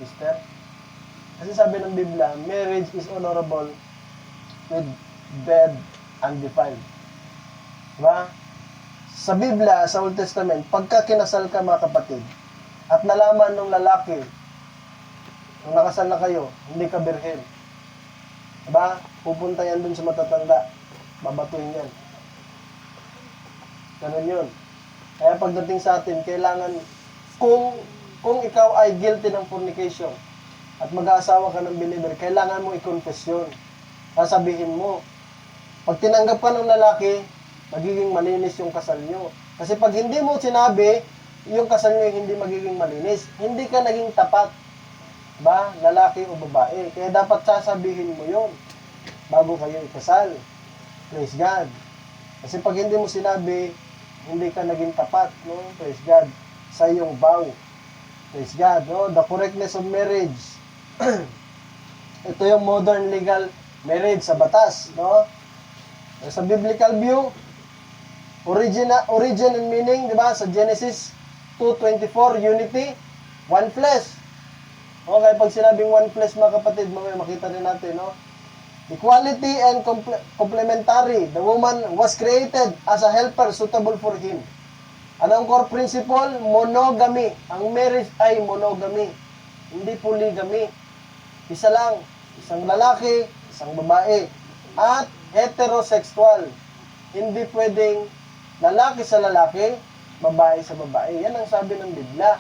sister. Kasi sabi ng Biblia, marriage is honorable with bed undefiled. Diba? Sa Biblia, sa Old Testament, pagka kinasal ka mga kapatid, at nalaman ng lalaki, nung nakasal na kayo, hindi ka birhen. Diba? Pupunta yan dun sa matatanda. Babatuin yan. Ganun yun. Kaya pagdating sa atin, kailangan, kung ikaw ay guilty ng fornication, at mag-aasawa ka ng believer, kailangan mo i-confess yun. Sasabihin mo. Pag tinanggap ka ng lalaki, magiging malinis yung kasal nyo. Kasi pag hindi mo sinabi, yung kasal nyo hindi magiging malinis. Hindi ka naging tapat. Ba? Lalaki o babae. Kaya dapat sasabihin mo yun bago kayo ikasal. Praise God. Kasi pag hindi mo sinabi, hindi ka naging tapat. No? Praise God. Sa iyong vow. Praise God. No? The correctness of marriage. Ito yung modern legal marriage sa batas, no? Sa biblical view, origin and meaning, di ba? Sa Genesis 2:24, unity, one flesh. Okay, pag sinabing one flesh, mga kapatid, mamaya makita rin natin, no? Equality and complementary. The woman was created as a helper suitable for him. Anong core principle? Monogamy. Ang marriage ay monogamy. Hindi polygamy. Isa lang, isang lalaki, isang babae, at heterosexual. Hindi pwedeng lalaki sa lalaki, babae sa babae. Yan ang sabi ng Biblia.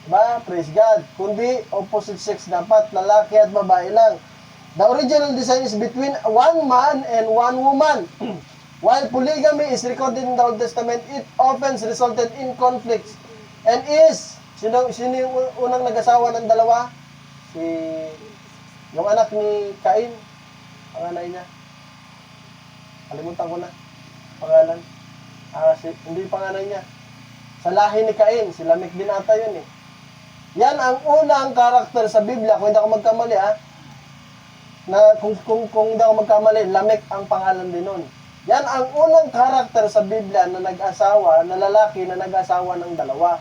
Diba? Praise God. Kundi opposite sex dapat, lalaki at babae lang. The original design is between one man and one woman. While polygamy is recorded in the Old Testament, it often resulted in conflicts. And sino yung unang nag-asawa ng dalawa? Yung anak ni Cain, panganay niya. Kalimutan ko na. Pangalan. Hindi panganay niya. Sa lahi ni Cain, si Lamech din ata yun eh. Yan ang unang karakter sa Biblia. Kung hindi ako magkamali kung hindi ako magkamali, Lamech ang pangalan din nun. Yan ang unang karakter sa Biblia na nag-asawa, na lalaki na nag-asawa ng dalawa.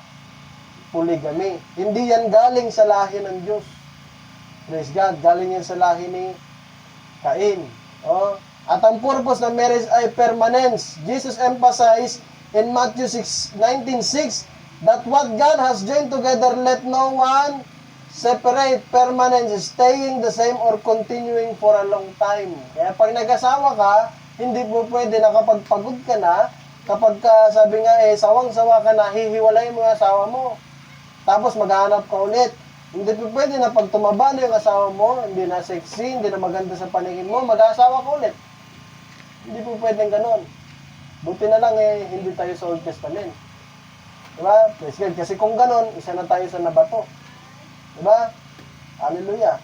Polygamy. Hindi yan galing sa lahi ng Diyos. Praise God. Galing yan sa lahi ni Cain. Oh. At ang purpose ng marriage ay permanence. Jesus emphasized in Matthew 19:6 that what God has joined together, let no one separate. Permanence is staying the same or continuing for a long time. Kaya pag nag-asawa ka, hindi mo pwede na kapag pagod ka na, kapag sabi nga sawang-sawa ka na, hihiwalay mo yung asawa mo. Tapos maghahanap ka ulit. Hindi po pwede na pag tumaba na yung asawa mo, hindi na sexy, hindi na maganda sa paningin mo, mag-asawa ka ulit. Hindi po pwedeng ganon. Buti na lang hindi tayo sa Old Testament. Diba? Praise God. Kasi kung ganon, isa na tayo sa nabato. Diba? Hallelujah.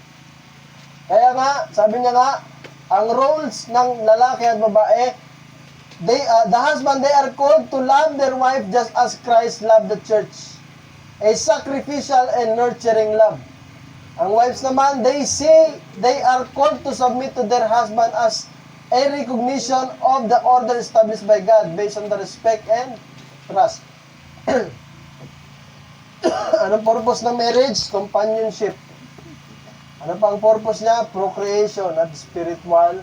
Kaya nga, sabi niya nga, ang roles ng lalaki at babae, the husband, they are called to love their wife just as Christ loved the church. A sacrificial and nurturing love. Ang wives naman, they are called to submit to their husband as a recognition of the order established by God based on the respect and trust. Anong purpose ng marriage? Companionship. Ano pa ang purpose niya? Procreation at spiritual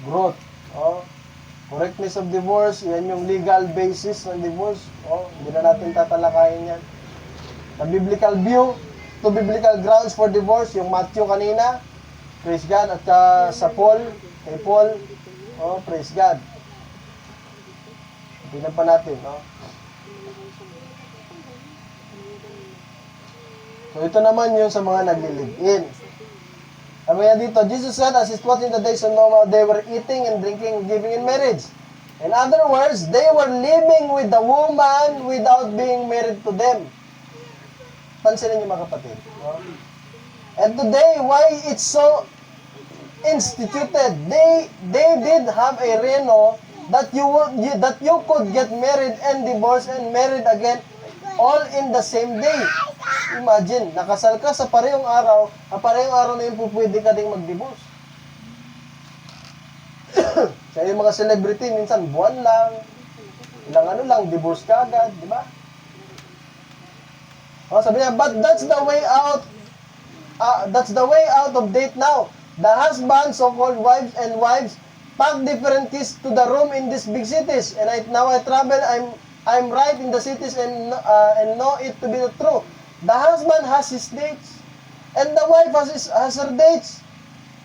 growth. Oh. Correctness of divorce, yan yung legal basis ng divorce. Oh, hindi na natin tatalakayin yan. The biblical view, two biblical grounds for divorce, yung Matthew kanina, praise God, at sa kay Paul, oh, praise God. Tingnan pa natin, no? So, ito naman yung sa mga nagli-live-in. Sabi nga dito, Jesus said, as it was in the days of Noah, they were eating and drinking, giving in marriage. In other words, they were living with the woman without being married to them. Pansinin niyo mga kapatid. No? And today, why it's so instituted, they did have a reno that you could get married and divorced and married again all in the same day. Imagine, nakasal ka sa parehong araw na yun pwede ka ding mag-divorce. Kaya yung mga celebrity, minsan buwan lang, ilang divorce ka agad, di ba? Oh, sabi niya, but that's the way out that's the way out of date now. The husbands, so-called wives, pack different keys to the room in these big cities. And now I travel, I'm right in the cities and know it to be the truth. The husband has his dates, and the wife has her dates.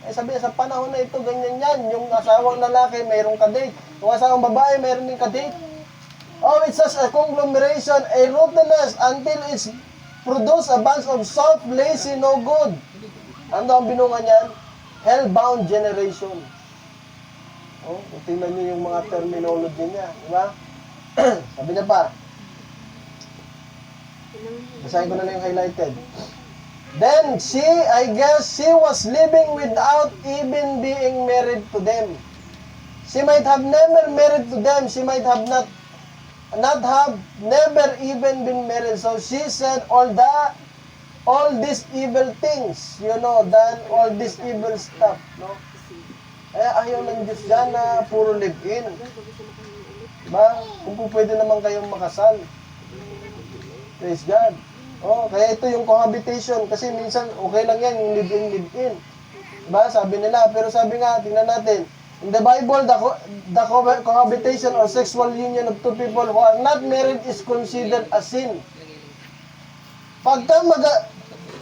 Eh, sabi sa panahon na ito, ganyan yan. Yung asawang lalaki, mayroong kadate. Yung asawang babae, mayroon din kadate. Oh, it's just a conglomeration, a rottenness until it's produce a bunch of soft, lazy, no good. Ano ang binunga niyan? Hellbound generation. Oh, tingnan niyo yung mga terminology niya, di ba? Sabi niya pa, basahin ko na lang yung highlighted. Then I guess she was living without even being married to them. She might have never married to them. She might have not have never even been married. So she said all these evil things, done all this evil stuff, no? Eh, ayaw ng Diyos dyan na puro live-in. Diba? Kung po pwede naman kayong makasal. Praise God. Oh, kaya ito yung cohabitation. Kasi minsan, okay lang yan, yung live-in. Diba? Sabi nila. Pero sabi nga, tingnan natin. In the Bible, the cohabitation or sexual union of two people who are not married is considered a sin.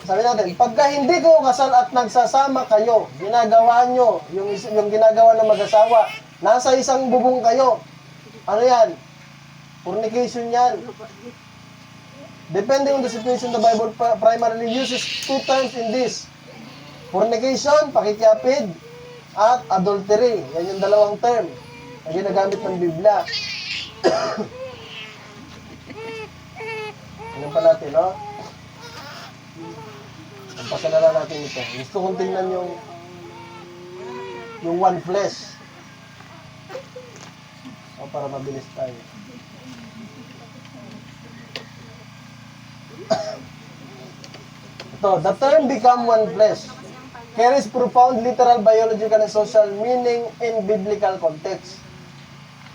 Sabi natin, pagka hindi kayo kasal at nagsasama kayo, ginagawa nyo, yung ginagawa ng mag-asawa, nasa isang bubong kayo, ano yan? Fornication yan. Depending on the situation, the Bible primarily uses two terms in this. Fornication, pakikiapid, at adultery. Yan yung dalawang term na ginagamit ng Biblia. Ano pa natin, no? Pasan na lang natin ito. Gusto kong tingnan yung one flesh. O, para mabilis tayo. Ito, the term become one flesh carries profound literal, biological, and social meaning in biblical context.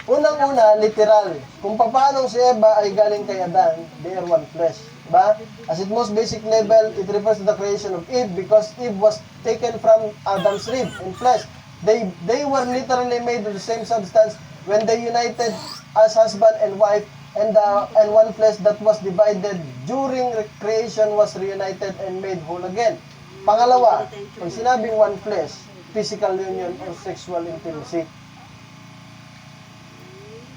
Unang-una, literal. Kung paano si Eva ay galing kay Adan, they are one flesh. Diba? As its most basic level, it refers to the creation of Eve because Eve was taken from Adam's rib in flesh. They were literally made of the same substance when they united as husband and wife, and one flesh that was divided during creation was reunited and made whole again. Pangalawa, pag sinabing one flesh, physical union or sexual intimacy.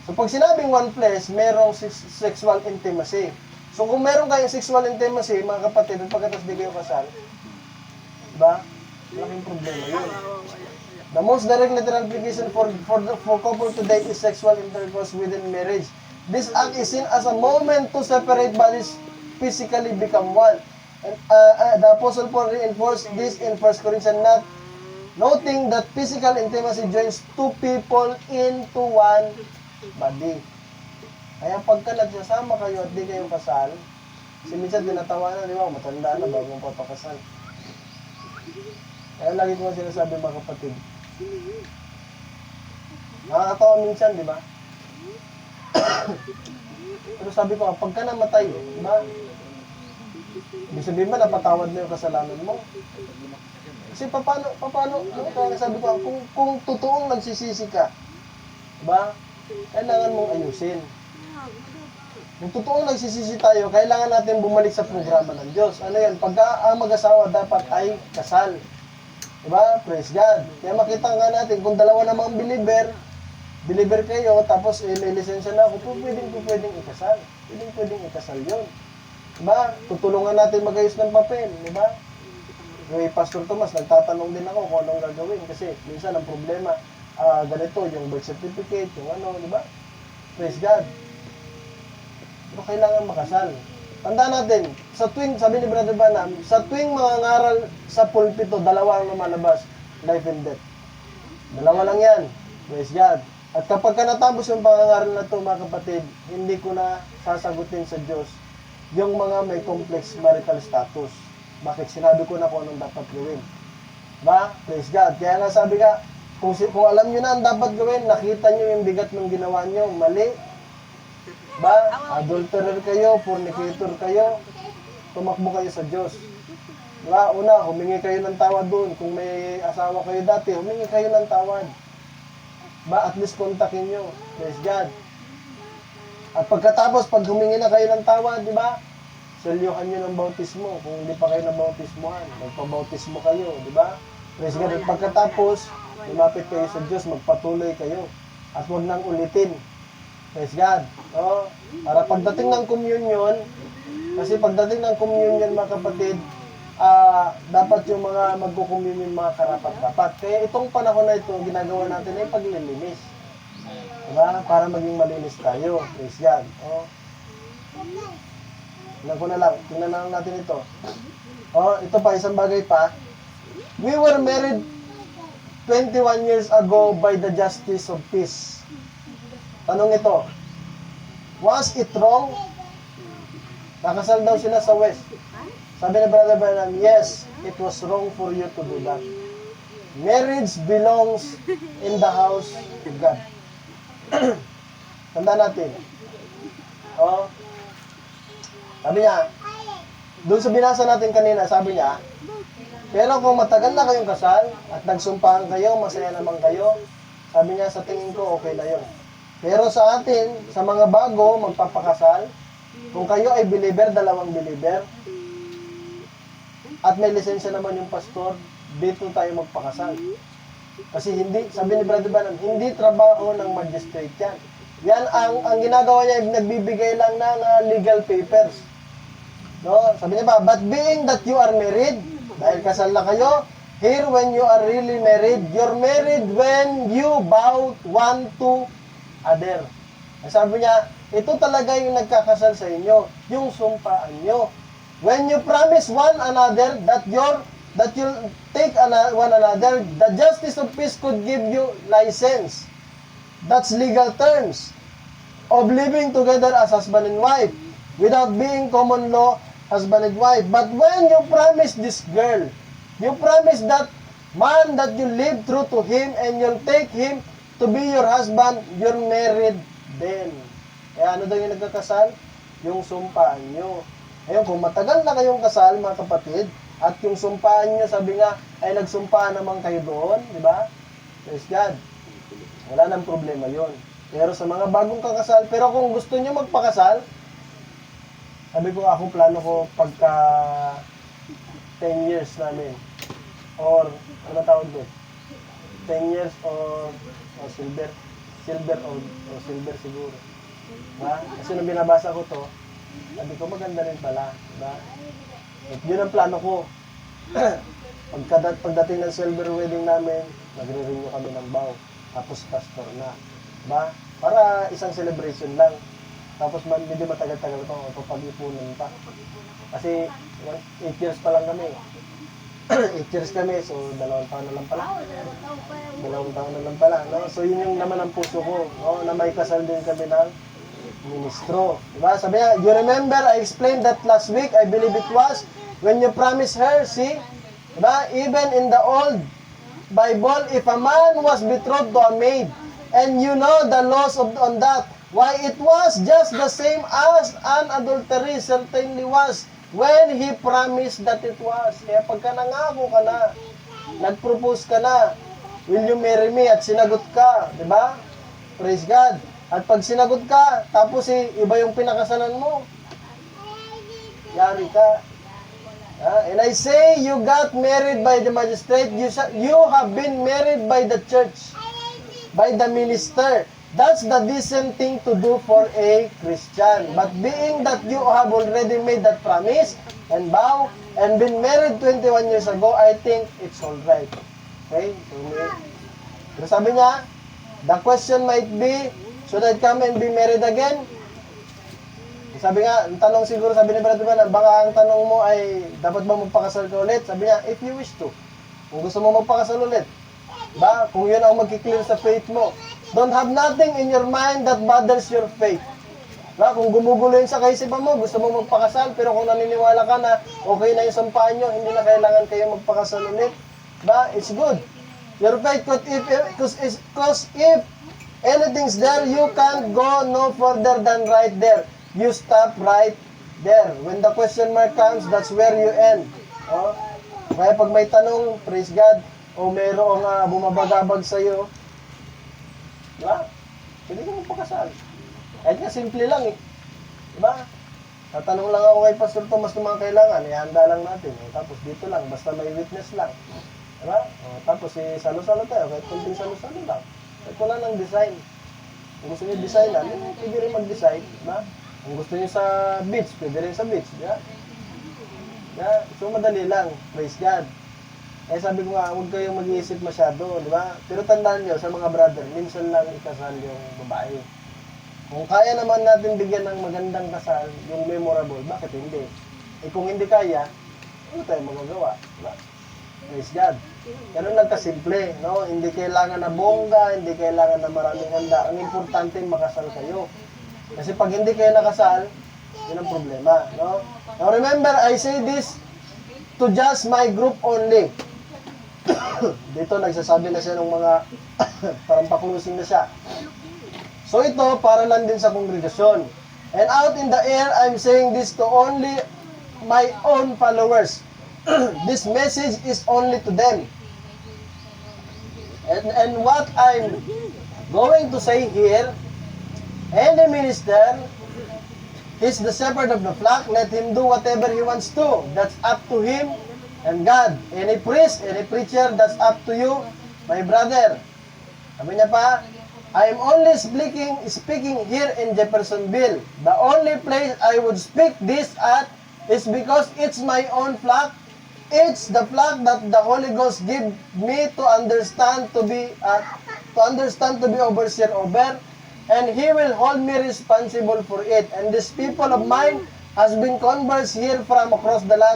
So pag sinabing one flesh, merong sexual intimacy. So kung meron kayong sexual intimacy, mga kapatid, at pagkatas di kayo kasal, diba? Malaking problema yun. The most direct literal application for couple today is sexual intercourse within marriage. This act is seen as a moment to separate bodies physically become one. And the Apostle Paul reinforced this in 1 Corinthians, noting that physical intimacy joins two people into one body. Kaya pagka nagsasama kayo at di kayo kasal, kasi minsan tinatawanan, di ba, matanda na bago mo papakasal. Kaya lagi ko sinasabi mga kapatid, nakakatawa minsan, di ba? Pero sabi ko, pagka namatay, di ba? Ibig sabihin ba, napatawad na yung kasalanan mo? Kasi paano, kaya sabi ko, kung totoong nagsisisi ka, di ba? Kailangan mong ayusin. Kung totoong nagsisisi tayo, kailangan natin bumalik sa programa ng Diyos. Ano yan? Pagka ang mag-asawa dapat ay kasal. Diba? Praise God. Kaya makita nga natin, kung dalawa namang believer kayo, tapos may lisensya na ako, pwedeng ikasal. Pwedeng ikasal yun. Diba? Tutulungan natin mag-ayos ng papel. Diba? Kay Pastor Tomas, nagtatanong din ako kung anong gagawin. Kasi minsan ang problema, ganito, yung birth certificate, yung ano, diba? Praise God. Pero kailangan makasal. Tandaan natin, sabi ni Brother Banham, sa tuwing mga ngaral sa pulpito, dalawa ang lumalabas, life and death. Dalawa lang yan. Praise God. At kapag natapos yung pangangaral na ito, mga kapatid, hindi ko na sasagutin sa Diyos yung mga may complex marital status. Bakit? Sinabi ko na kung anong dapat gawin. Diba? Praise God. Kaya nga sabi ka, kung alam nyo na ang dapat gawin, nakita nyo yung bigat ng ginawa nyo, mali. Ba? Adulterer kayo, fornicator kayo, tumakbo kayo sa Diyos. Diba? Una, humingi kayo ng tawad doon. Kung may asawa kayo dati, humingi kayo ng tawad. Ba, at least kontakin nyo. Praise God. At pagkatapos, pag humingi na kayo ng tawad, di ba? Selyuhan nyo ng bautismo. Kung hindi pa kayo ng bautismohan, magpabautismo kayo, di ba? Praise God. At pagkatapos, lumapit kayo sa Diyos, magpatuloy kayo. At huwag nang ulitin. Praise God. O, para pagdating ng communion, kasi pagdating ng communion, mga kapatid, dapat yung mga magkukommunion mga karapat-dapat. Kaya itong panahon na ito, ginagawa natin ay paglilinis. Diba? Para maging malinis tayo. Praise God. O, tingnan ko na lang. Tingnan na lang natin ito. O, ito pa, isang bagay pa. We were married 21 years ago by the justice of peace. Tanong ito, was it wrong? Nakasal daw sila sa West. Sabi ni Brother Branham, yes, it was wrong for you to do that. Marriage belongs in the house of God. Tanda natin. Oh, sabi niya, doon sa binasa natin kanina, sabi niya, pero kung matagal na kayong kasal at nagsumpahan kayo, masaya naman kayo, sabi niya, sa tingin ko, okay na yun. Pero sa atin, sa mga bago, magpapakasal, kung kayo ay believer, dalawang believer, at may lisensya naman yung pastor, dito tayo magpakasal. Kasi hindi, sabi ni Brother Branham, hindi trabaho ng magistrate yan. Yan, ang ginagawa niya, nagbibigay lang ng legal papers. No? Sabi niya ba, but being that you are married, dahil kasal na kayo, here when you are really married, you're married when you bow one to other. Sabi niya, ito talaga yung nagkakasal sa inyo, yung sumpaan nyo. When you promise one another that you'll take one another, the justice of peace could give you license. That's legal terms of living together as husband and wife without being common law husband and wife. But when you promise this girl, you promise that man that you live true to him and you'll take him to be your husband, you're married then. Kaya ano daw yung nagkakasal? Yung sumpaan nyo. Ayun, kung matagal na kayong kasal, mga kapatid, at yung sumpaan nyo, sabi nga, ay nagsumpaan naman kayo doon, di ba? Praise God. Wala nang problema yon. Pero sa mga bagong kakasal, pero kung gusto nyo magpakasal, sabi ko, ako plano ko pagka 10 years namin, or ano tawag doon? 10 years or silver o silver siguro. Diba? Kasi nung binabasa ko to, sabi ko maganda rin pala. Diba? At yun ang plano ko. Pagdating ng silver wedding namin, nagre-renew kami ng vow. Tapos pastor na. Diba? Para isang celebration lang. Tapos hindi matagal-tagal ito, pag-ipunan pa. Kasi 8 years pa lang kami. 8 years kami, so 2 taon na lang pala. 2 taon na lang pala. No? So yun yung naman ang puso ko, no? Na may kasal din kami ng ministro. Diba? Sabi niya, you remember, I explained that last week, I believe it was, when you promised her, see? Diba? Even in the old Bible, if a man was betrothed to a maid, and you know the laws on that, why it was just the same as an adultery certainly was, when he promised that it was. Kaya pagka nangako ka na, nag-propose ka na, will you marry me? At sinagot ka, di ba? Praise God. At pag sinagot ka, tapos iba yung pinakasalan mo, yari ka. And I say, you got married by the magistrate, you have been married by the church, by the minister. That's the decent thing to do for a Christian. But being that you have already made that promise and vow and been married 21 years ago, I think it's all right. Okay? Pero sabi niya, the question might be, should I come and be married again? Sabi nga, ang tanong siguro, sabi ni Brother Branham, baka ang tanong mo ay, dapat ba magpakasal ka ulit? Sabi niya, if you wish to. Kung gusto mo magpakasal ulit. Ba? Kung yun ang magkiklear sa faith mo. Don't have nothing in your mind that bothers your faith. Ba? Kung gumugulo yun sa kaisipan mo, gusto mo magpakasal, pero kung naniniwala ka na okay na yung sampaan nyo, hindi na kailangan kayo magpakasal ulit. Ba? It's good. Your faith, because if anything's there, you can't go no further than right there. You stop right there. When the question mark comes, that's where you end. Oh? Kaya pag may tanong, praise God, o mayroong bumabagabag sa'yo, di ba? Pwede ka magpakasal. Kahit nga simple lang eh. Di ba? Tatanong lang ako kay Pastor Thomas ng mga kailangan, ihanda lang natin. Tapos dito lang, basta may witness lang. Di ba? Tapos salo-salo tayo, kahit kunting salo-salo lang. Kahit wala ng design. Kung gusto niyo design lang, pwede rin mag-design. Di ba? Kung gusto niyo sa beach, pwede rin sa beach. Di ba? So madali lang, praise God. Eh sabi ko nga, huwag kayong mag-iisip masyado, di ba? Pero tandaan nyo, sa mga brother, minsan lang ikasal yung babae. Kung kaya naman natin bigyan ng magandang kasal, yung memorable, bakit hindi? Eh kung hindi kaya, ano tayo magagawa? Diba? Praise God. Ganun lang kasimple, no? Hindi kailangan na bongga, hindi kailangan na maraming handa. Ang importante, makasal kayo. Kasi pag hindi kayo nakasal, yun ang problema, no? Now remember, I say this to just my group only. Dito, nagsasabi na siya ng mga parang pa-closing na siya. So ito, para lang din sa kongregasyon. And out in the air, I'm saying this to only my own followers. This message is only to them. And what I'm going to say here, any minister is the shepherd of the flock. Let him do whatever he wants to. That's up to him and God. Any priest, any preacher, that's up to you, my brother. Sabi niya pa, I'm only speaking here in Jeffersonville. The only place I would speak this at is because it's my own flock. It's the flock that the Holy Ghost give me to understand to be overseer over, and He will hold me responsible for it. And these people of mine has been converts here from across the land.